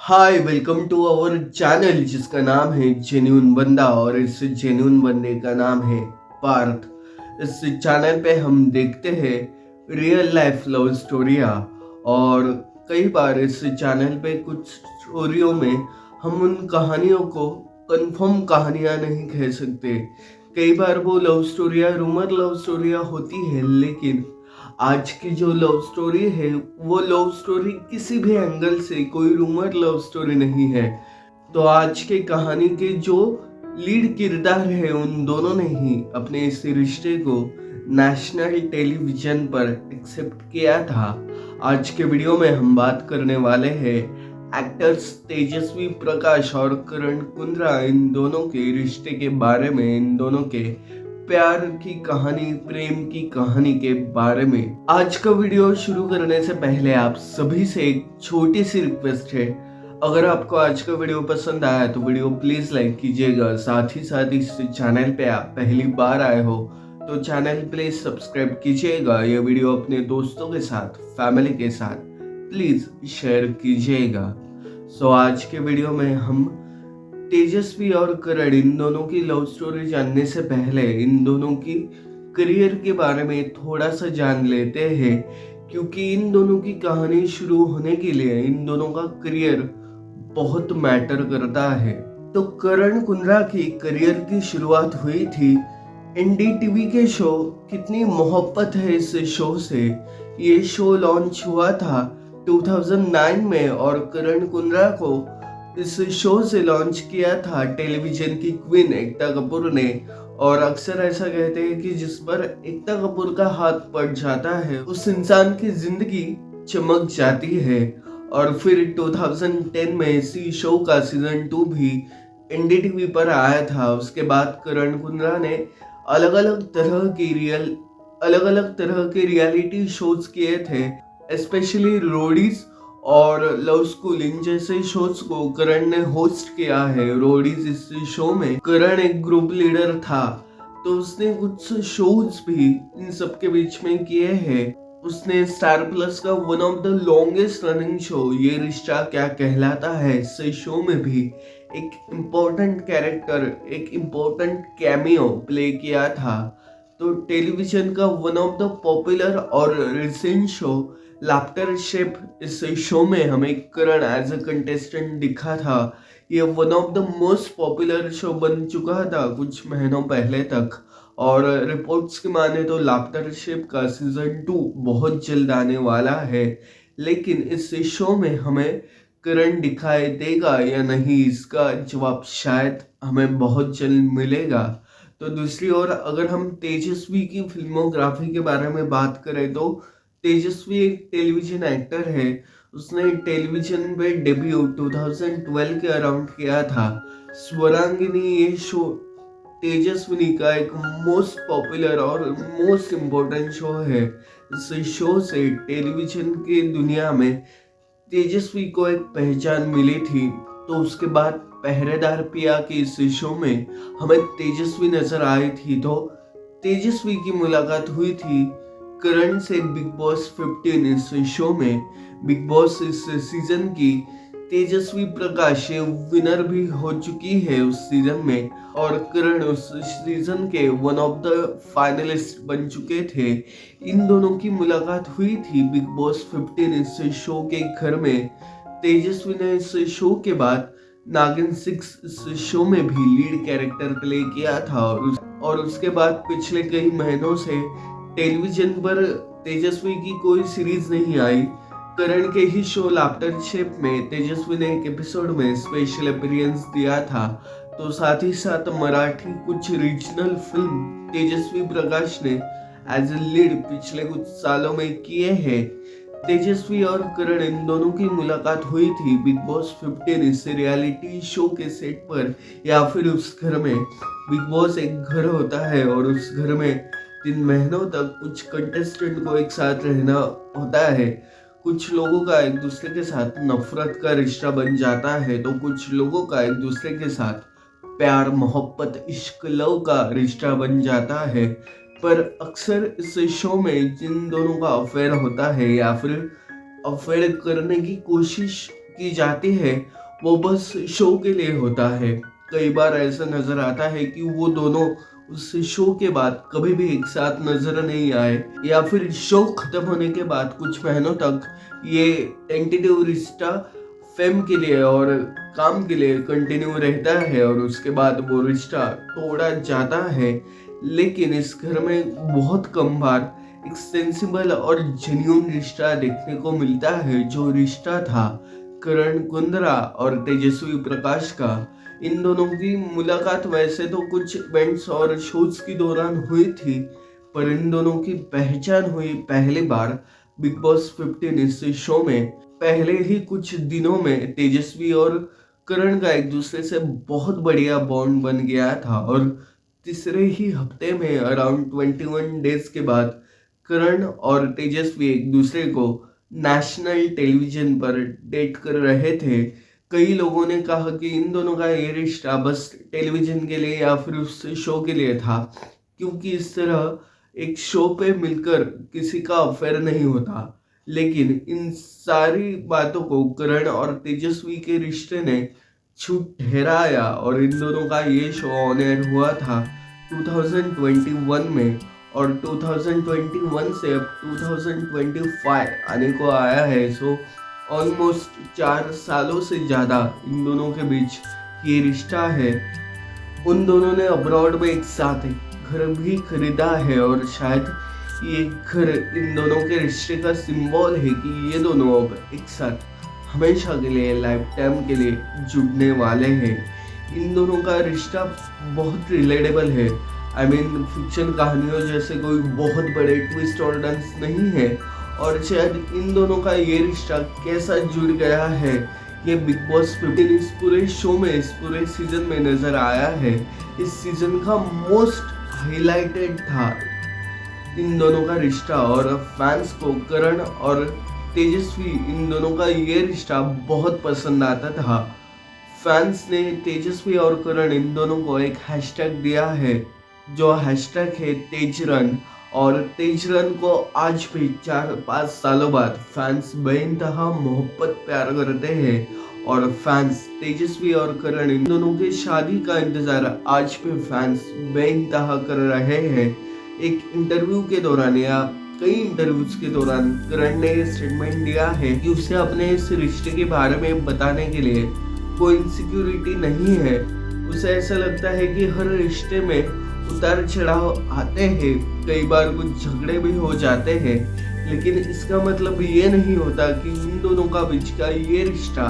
Hi welcome to our channel जिसका नाम है जेन्यून बंदा और इस जेन्यून बंदे का नाम है पार्थ। इस चैनल पे हम देखते हैं रियल लाइफ लव स्टोरिया और कई बार इस चैनल पे कुछ स्टोरियों में हम उन कहानियों को कंफर्म कहानियां नहीं कह सकते। कई बार वो लव स्टोरिया रूमर लव स्टोरिया होती है, लेकिन आज की जो लव स्टोरी है वो लव स्टोरी किसी भी एंगल से कोई रूमर लव स्टोरी नहीं है। तो आज के कहानी के जो लीड किरदार है उन दोनों ने ही अपने इस रिश्ते को नेशनल टेलीविजन पर एक्सेप्ट किया था। आज के वीडियो में हम बात करने वाले हैं एक्टर्स तेजस्वी प्रकाश और करण कुंद्रा, इन दोनों के रिश्ते के बारे में, इन दोनों के प्यार की कहानी, प्रेम की कहानी के बारे में। आज का वीडियो शुरू करने से पहले आप सभी से एक छोटी सी रिक्वेस्ट है, अगर आपको आज का वीडियो पसंद आया तो वीडियो प्लीज लाइक कीजिएगा। साथ ही साथ इस चैनल पे आप पहली बार आए हो तो चैनल प्लीज सब्सक्राइब कीजिएगा। यह वीडियो अपने दोस्तों के साथ, फैमिली के साथ प्लीज शेयर कीजिएगा। सो आज के वीडियो में हम तेजस्वी और करण, इन दोनों की लव स्टोरी जानने से पहले इन दोनों की करियर के बारे में थोड़ा सा जान लेते हैं, क्योंकि इन दोनों की कहानी शुरू होने के लिए इन दोनों का करियर बहुत मैटर करता है। तो करण कुंद्रा की करियर की शुरुआत हुई थी एनडीटीवी के शो कितनी मोहब्बत है इस शो से। ये शो लॉन्च हुआ था 2009 में और करण कुंद्रा को इस शो से लॉन्च किया था टेलीविजन की क्वीन एकता कपूर ने। और अक्सर ऐसा कहते हैं कि जिस पर एकता कपूर का हाथ पड़ जाता है उस इंसान की जिंदगी चमक जाती है। और फिर 2010 में इसी शो का सीजन 2 भी एनडीटीवी पर आया था। उसके बाद करण कुंद्रा ने अलग अलग तरह के रियलिटी शोज किए थे, स्पेशली रोडीज और लव स्कूल, इन जैसे शोज को करण ने होस्ट किया है। रोडीज इस शो में करण एक ग्रुप लीडर था, तो उसने कुछ शोज भी इन सब के बीच में किए हैं। उसने स्टार प्लस का one of the longest running show ये रिश्ता क्या कहलाता है, इस शो में भी एक इम्पोर्टेंट कैरेक्टर, एक इम्पोर्टेंट कैमियो प्ले किया था। तो टेलीविजन का वन ऑफ द पॉपुलर और रिसेंट शो लाफ्टर शेप, इस शो में हमें करण एज अ कंटेस्टेंट दिखा था। ये one of the most popular show बन चुका था कुछ महीनों पहले तक। और रिपोर्ट्स की माने तो लाफ्टर शेप का सीजन 2 बहुत जल्द आने वाला है, लेकिन इस शो में हमें करण दिखाई देगा या नहीं, इसका जवाब शायद हमें बहुत जल्द मिलेगा। तो दूसरी ओर अगर हम तेजस्वी की फिल्मोग्राफी के बारे में बात करें तो तेजस्वी एक टेलीविजन एक्टर है। उसने टेलीविजन पे डेब्यू 2012 के अराउंड किया था। स्वरांगिनी ये शो तेजस्विनी का एक मोस्ट पॉपुलर और मोस्ट इम्पोर्टेंट शो है। इस शो से टेलीविजन की दुनिया में तेजस्वी को एक पहचान मिली थी। तो उसके बाद पहरेदार पिया के इस शो में हमें तेजस्वी नजर आई थी। तो तेजस्वी की मुलाकात हुई थी करण से बिग बॉस 15 इस शो में। बिग बॉस इस सीजन की तेजस्वी प्रकाश विनर भी हो चुकी है उस सीजन में, और करण उस सीजन के वन ऑफ द फाइनलिस्ट बन चुके थे। इन दोनों की मुलाकात हुई थी बिग बॉस 15 इस शो के घर में। तेजस्वी ने इस शो के बाद नागिन 6 इस शो में भी लीड कैरेक्टर प्ले किया था। और उसके बाद पिछले कई महीनों से टेलीविजन पर तेजस्वी की कोई सीरीज नहीं आई। करण के ही शो लाफ्टर शेप में तेजस्वी ने एक एपिसोड में स्पेशल अपीयरेंस दिया था। तो साथ ही साथ मराठी कुछ रीजनल फिल्म तेजस्वी प्रकाश ने एज ए लीड पिछले कुछ सालों में किए हैं। तेजस्वी और करण, इन दोनों की मुलाकात हुई थी बिग बॉस 15 इस रियलिटी शो के सेट पर या फिर उस घर में। बिग बॉस एक घर होता है और उस घर में 3 महीनों तक कुछ कंटेस्टेंट को एक साथ रहना होता है। कुछ लोगों का एक दूसरे के साथ नफरत का रिश्ता बन जाता है, तो कुछ लोगों का एक दूसरे के साथ प्यार, मोहब्बत, इश्क, लव का रिश्ता बन जाता है। पर अक्सर इस शो में जिन दोनों का अफेयर होता है या फिर अफेयर करने की कोशिश की जाती है वो बस शो के लिए होता है। कई बार ऐसा नजर आता है कि वो दोनों उस शो के बाद कभी भी एक साथ नजर नहीं आए, या फिर शो खत्म होने के बाद कुछ महीनों तक ये टेंटेटिव रिश्ता फेम के लिए और काम के लिए कंटिन्यू रहता है और उसके बाद वो रिश्ता तोड़ा जाता है। लेकिन इस घर में बहुत कम बार एक सेंसिबल और जेन्युइन रिश्ता देखने को मिलता है, जो रिश्ता था करण कुंद्रा और तेजस्वी प्रकाश का। इन दोनों की मुलाकात वैसे तो कुछ इवेंट्स और शोज के दौरान हुई थी, पर इन दोनों की पहचान हुई पहली बार बिग बॉस 15 इस शो में। पहले ही कुछ दिनों में तेजस्वी और करण का एक दूसरे से बहुत बढ़िया बॉन्ड बन गया था, और तीसरे ही हफ्ते में अराउंड 21 डेज के बाद करण और तेजस्वी एक दूसरे को नेशनल टेलीविजन पर डेट कर रहे थे। कई लोगों ने कहा कि इन दोनों का ये रिश्ता बस टेलीविजन के लिए या फिर उस शो के लिए था, क्योंकि इस तरह एक शो पे मिलकर किसी का अफेयर नहीं होता। लेकिन इन सारी बातों को करण और तेजस्वी के रिश्ते ने छूट ठहराया, और इन दोनों का ये शो ऑन एयर हुआ था 2021 में, और 2021 से अब 2025 आने को आया है। सो ऑलमोस्ट 4 सालों से ज़्यादा इन दोनों के बीच ये रिश्ता है। उन दोनों ने अब्रॉड में एक साथ एक घर भी खरीदा है, और शायद ये घर इन दोनों के रिश्ते का सिंबल है कि ये दोनों अब एक साथ हमेशा के लिए, लाइफ टाइम के लिए जुड़ने वाले हैं। इन दोनों का रिश्ता बहुत रिलेटेबल है। आई मीन फिक्शन कहानियों जैसे कोई बहुत बड़े ट्विस्ट और टर्न्स नहीं है, और शायद इन दोनों का ये रिश्ता कैसा जुड़ गया है ये बिग बॉस 15 इस पूरे शो में, इस पूरे सीजन में नजर आया है। इस सीजन का मोस्ट हाईलाइटेड था इन दोनों का रिश्ता, और फैंस को करण और तेजस्वी इन दोनों का ये रिश्ता बहुत पसंद आता था। फैंस ने तेजस्वी और करण इन दोनों को एक हैशटैग दिया है, जो हैशटैग है तेजरन, और तेजरन को आज भी 4-5 सालों बाद फैंस बेइंतहा मोहब्बत प्यार करते हैं, और फैंस तेजस्वी और करण इन दोनों के शादी का इंतजार आज भी फैंस बेइंतहा कर रहे हैं। एक इंटरव्यू के दौरान या कई इंटरव्यूज के दौरान करण ने स्टेटमेंट दिया है कि उसे अपने इस रिश्ते के बारे में बताने के लिए कोई इनसिक्योरिटी नहीं है। उसे ऐसा लगता है कि हर रिश्ते में उतार चढ़ाव आते हैं, कई बार कुछ झगड़े भी हो जाते हैं, लेकिन इसका मतलब ये नहीं होता कि इन दोनों का बीच का ये रिश्ता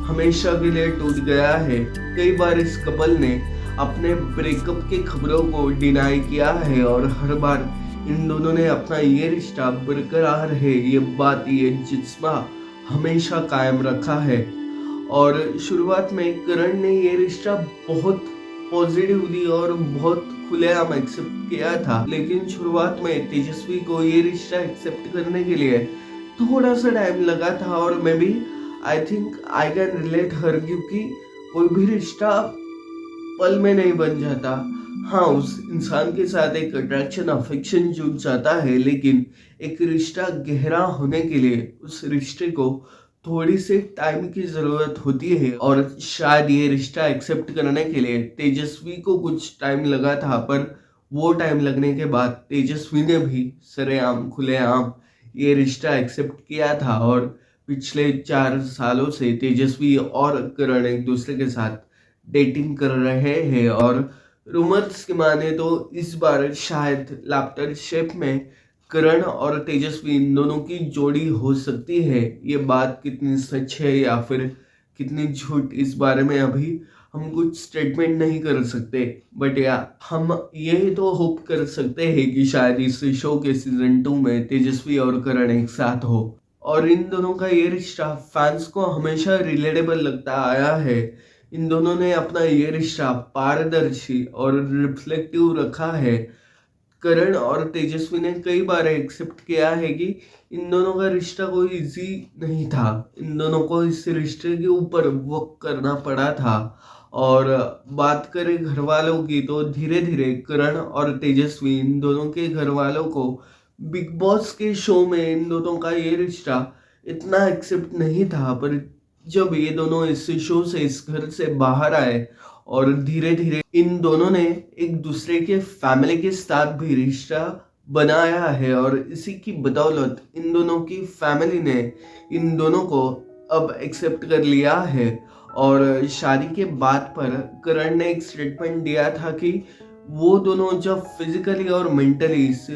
हमेशा के लिए टूट गया है। कई बार इस कपल ने अपने ब्रेकअप के खबरों को डिनाई किया है, और हर बार इन दोनों ने अपना ये रिश्ता बरकरार है ये बात, ये जज्बा हमेशा कायम रखा है। और शुरुआत में करण ने ये रिश्ता बहुत पॉजिटिवली और बहुत खुलेआम एक्सेप्ट किया था, लेकिन शुरुआत में तेजस्वी को ये रिश्ता एक्सेप्ट करने के लिए थोड़ा सा टाइम लगा था, और may be I think I can relate her, क्योंकि कोई भी रिश्ता पल में नहीं बन जाता। हाँ, उस इंसान के साथ एक अट्रैक्शन, अफेक्शन जुड़ जाता है, लेकिन एक रिश्ता गहरा होने के लिए उस रिश्ते को थोड़ी सी टाइम की ज़रूरत होती है, और शायद ये रिश्ता एक्सेप्ट करने के लिए तेजस्वी को कुछ टाइम लगा था, पर वो टाइम लगने के बाद तेजस्वी ने भी सरेआम खुलेआम ये रिश्ता एक्सेप्ट किया था, और पिछले 4 सालों से तेजस्वी और करण एक दूसरे के साथ डेटिंग कर रहे हैं, और रूमर्स के माने तो इस बार शायद लाफ्टर शेफ में करण और तेजस्वी इन दोनों की जोड़ी हो सकती है। ये बात कितनी सच है या फिर कितनी झूठ, इस बारे में अभी हम कुछ स्टेटमेंट नहीं कर सकते, बट या हम ये तो होप कर सकते हैं कि शायद इस शो के सीजन 2 में तेजस्वी और करण एक साथ हो। और इन दोनों का ये रिश्ता फैंस को हमेशा रिलेटेबल लगता आया है। इन दोनों ने अपना ये रिश्ता पारदर्शी और रिफ्लेक्टिव रखा है। करण और तेजस्वी ने कई बार एक्सेप्ट किया है कि इन दोनों का रिश्ता कोई इजी नहीं था, इन दोनों को इस रिश्ते के ऊपर वर्क करना पड़ा था। और बात करें घर वालों की, तो धीरे धीरे करण और तेजस्वी इन दोनों के घर वालों को बिग बॉस के शो में इन दोनों का ये रिश्ता इतना एक्सेप्ट नहीं था, पर जब ये दोनों इस शो से इस घर से बाहर आए और धीरे धीरे इन दोनों ने एक दूसरे के फैमिली के साथ भी रिश्ता बनाया है और इसी की बदौलत इन दोनों की फैमिली ने इन दोनों को अब एक्सेप्ट कर लिया है। और शादी के बाद पर करण ने एक स्टेटमेंट दिया था कि वो दोनों जब फिजिकली और मेंटली इस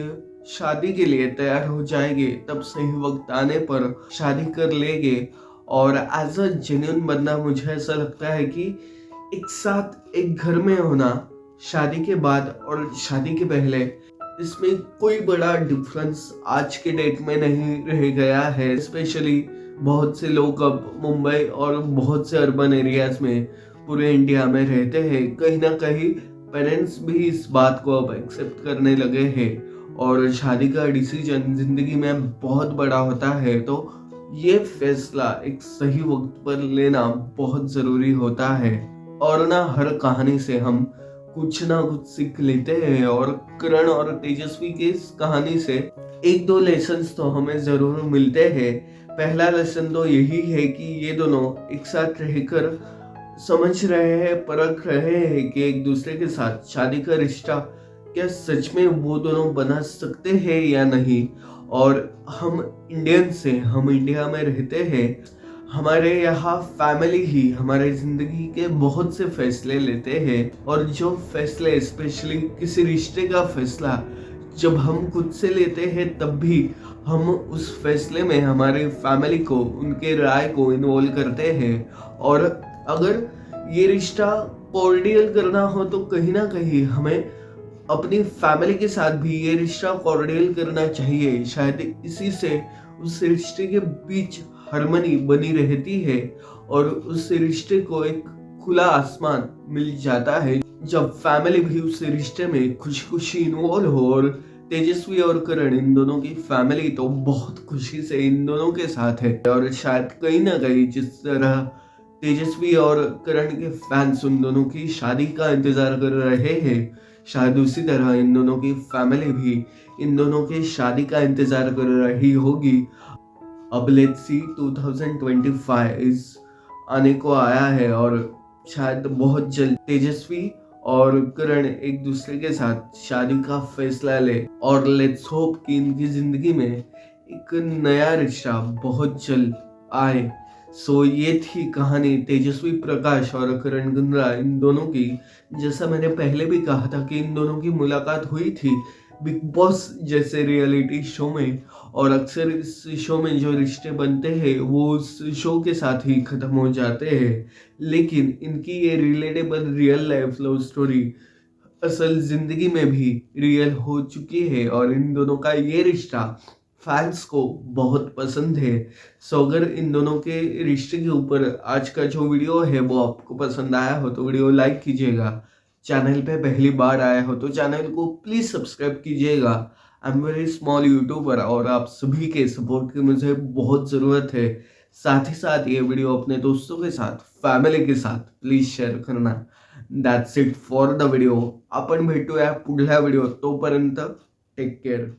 शादी के लिए तैयार हो जाएंगे तब सही वक्त आने पर शादी कर लेंगे। और एज अ जेन्युइन बंदा मुझे ऐसा लगता है कि एक साथ एक घर में होना शादी के बाद और शादी के पहले, इसमें कोई बड़ा डिफरेंस आज के डेट में नहीं रह गया है। स्पेशली बहुत से लोग अब मुंबई और बहुत से अर्बन एरियाज में पूरे इंडिया में रहते हैं। कहीं ना कहीं पेरेंट्स भी इस बात को अब एक्सेप्ट करने लगे हैं और शादी का डिसीजन जिंदगी में बहुत बड़ा होता है, तो ये फैसला एक सही वक्त पर लेना बहुत जरूरी होता है। और ना हर कहानी से हम कुछ ना कुछ सीख लेते हैं और करण और तेजस्वी की इस कहानी से एक दो लेसन्स तो हमें जरूर मिलते हैं। पहला लेसन तो यही है कि ये दोनों एक साथ रहकर समझ रहे हैं, परख रहे हैं कि एक दूसरे के साथ शादी का रिश्ता क्या सच में वो दोनों बना सकते हैं या नहीं। और हम हम इंडिया में रहते हैं, हमारे यहाँ फैमिली ही हमारे जिंदगी के बहुत से फैसले लेते हैं और जो फैसले स्पेशली किसी रिश्ते का फैसला जब हम खुद से लेते हैं तब भी हम उस फैसले में हमारे फैमिली को, उनके राय को इन्वॉल्व करते हैं। और अगर ये रिश्ता कॉर्डियल करना हो तो कहीं ना कहीं हमें अपनी फैमिली के साथ भी ये रिश्ता कॉर्डियल करना चाहिए। शायद इसी से उस रिश्ते के बीच हार्मनी बनी रहती है और उस रिश्ते को एक खुला आसमान मिल जाता है जब फैमिली भी उस रिश्ते में खुशी खुशी इन्वॉल्व हो। और तेजस्वी और करण इन दोनों की फैमिली तो बहुत खुशी से इन दोनों के साथ है और शायद कहीं ना कहीं जिस तरह तेजस्वी और करण के फैंस उन दोनों की शादी का इंतजार कर रहे हैं, शायद उसी तरह इन दोनों की फैमिली भी इन दोनों की शादी का इंतजार कर रही होगी। अब लेट्स सी 2025 आने को आया है और शायद बहुत जल्द तेजस्वी और करण एक दूसरे के साथ शादी का फैसला ले और लेट्स होप कि इनकी जिंदगी में एक नया रिश्ता बहुत जल्द आए। सो ये थी कहानी तेजस्वी प्रकाश और करण गुंद्रा इन दोनों की। जैसा मैंने पहले भी कहा था कि इन दोनों की मुलाकात हुई थी बिग बॉस जैसे रियलिटी शो में और अक्सर इस शो में जो रिश्ते बनते हैं वो उस शो के साथ ही खत्म हो जाते हैं, लेकिन इनकी ये relatable real life love story असल जिंदगी में भी रियल हो चुकी है और इन दोनों का ये रिश्ता फैंस को बहुत पसंद है। सो अगर इन दोनों के रिश्ते के ऊपर आज का जो वीडियो है वो आपको पसंद आया हो तो वीडियो लाइक कीजिएगा। चैनल पे पहली बार आए हो तो चैनल को प्लीज सब्सक्राइब कीजिएगा। I am very small YouTuber और आप सभी के सपोर्ट की मुझे बहुत ज़रूरत है। साथ ही साथ ये वीडियो अपने दोस्तों के साथ, फॅमिली के साथ प्लीज शेअर करना। That's it for the video. आपण भेटूया पुढल्या व्हिडिओ, तोपर्यंत टेक केअर।